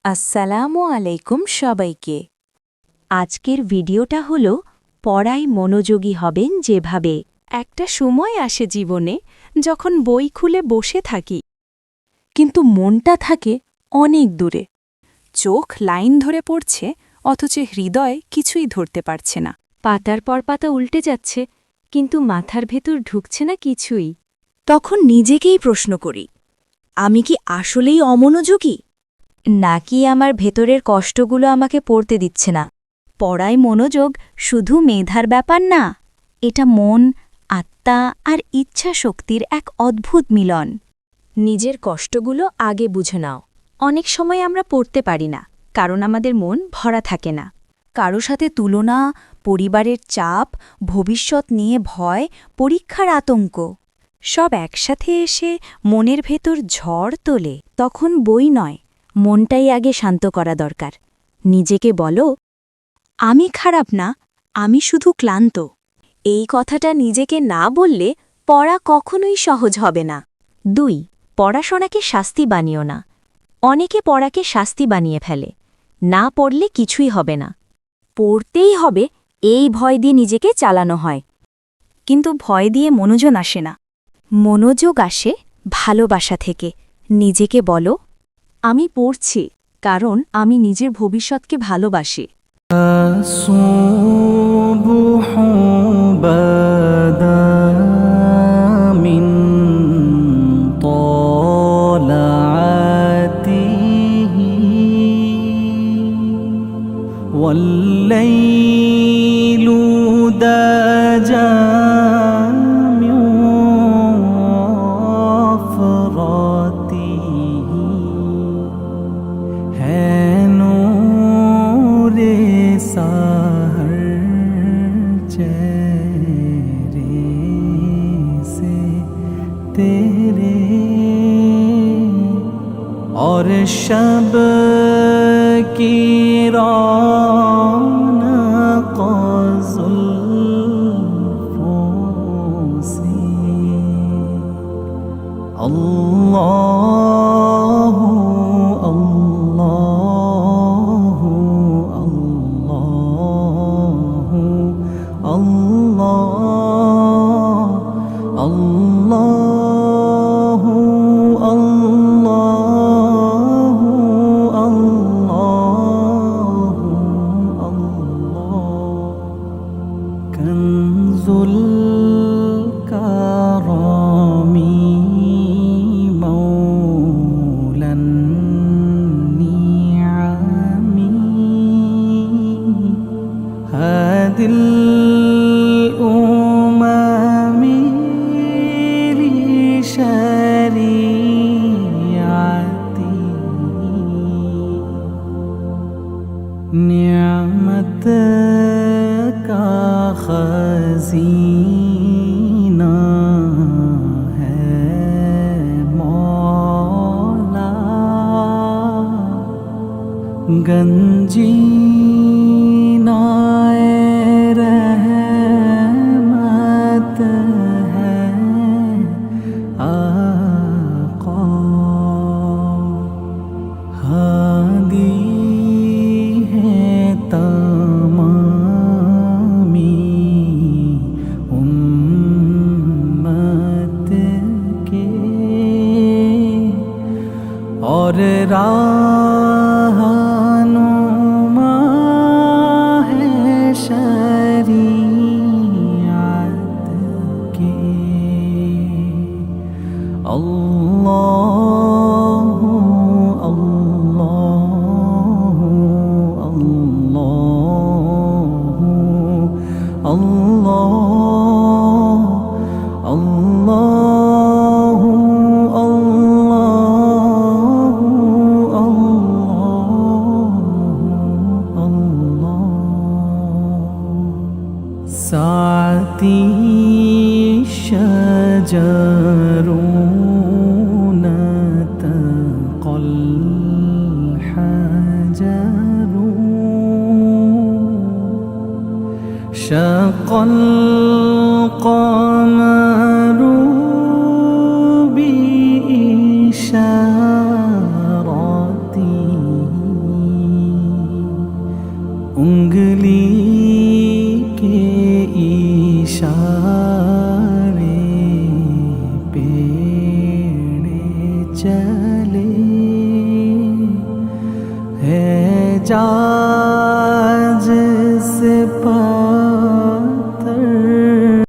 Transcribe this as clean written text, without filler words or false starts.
আসসালামু আলাইকুম সবাইকে। আজকের ভিডিওটা হলো পড়ায় মনোযোগী হবেন যেভাবে। একটা সময় আসে জীবনে যখন বই খুলে বসে থাকি, কিন্তু মনটা থাকে অনেক দূরে। চোখ লাইন ধরে পড়ছে, অথচ হৃদয় কিছুই ধরতে পারছে না। পাতার পর পাতা উল্টে যাচ্ছে, কিন্তু মাথার ভেতর ঢুকছে না কিছুই। তখন নিজেকেই প্রশ্ন করি, আমি কি আসলেই অমনোযোগী, নাকি আমার ভেতরের কষ্টগুলো আমাকে পড়তে দিচ্ছে না? পড়ায় মনোযোগ শুধু মেধার ব্যাপার না, এটা মন, আত্মা আর ইচ্ছা শক্তির এক অদ্ভুত মিলন। নিজের কষ্টগুলো আগে বুঝে নাও। অনেক সময় আমরা পড়তে পারি না, কারণ আমাদের মন ভরা থাকে না। কারো সাথে তুলনা, পরিবারের চাপ, ভবিষ্যৎ নিয়ে ভয়, পরীক্ষার আতঙ্ক সব একসাথে এসে মনের ভেতর ঝড় তোলে। তখন বই নয়, মনটাই আগে শান্ত করা দরকার। নিজেকে বলো, আমি খারাপ না, আমি শুধু ক্লান্ত। এই কথাটা নিজেকে না বললে পড়া কখনোই সহজ হবে না। ২. পড়াশোনাকে শাস্তি বানিও না। অনেকে পড়াকে শাস্তি বানিয়ে ফেলে। না পড়লে কিছুই হবে না, পড়তেই হবে, এই ভয় দিয়ে নিজেকে চালানো হয়। কিন্তু ভয় দিয়ে মনোযোগ আসে না। মনোযোগ আসে ভালোবাসা থেকে। নিজেকে বলো, আমি পড়ছি কারণ আমি নিজের ভবিষ্যৎকে ভালোবাসি। الصبح بدا من طلعته والليل دجى من وفرته सहर चेहरे से तेरे और शब की रौनक जुल्फों से अल्लाह कंजुल करामी मौलन नियामी हादिल उमामी शरीयती नियामत का खजीना है मौला गंजीना रहमत है आका हादी है तमामी उम्मत के और रहनुमा है शरीयत के। अल्लाह अल्लाह अल्लाह अल्लाह अल्लाह अल्लाह अल्लाह साती शजरून तक़ल हजर शक़ القمر بإشارته उंगली के इशारे पेड़े चले है जाज से पा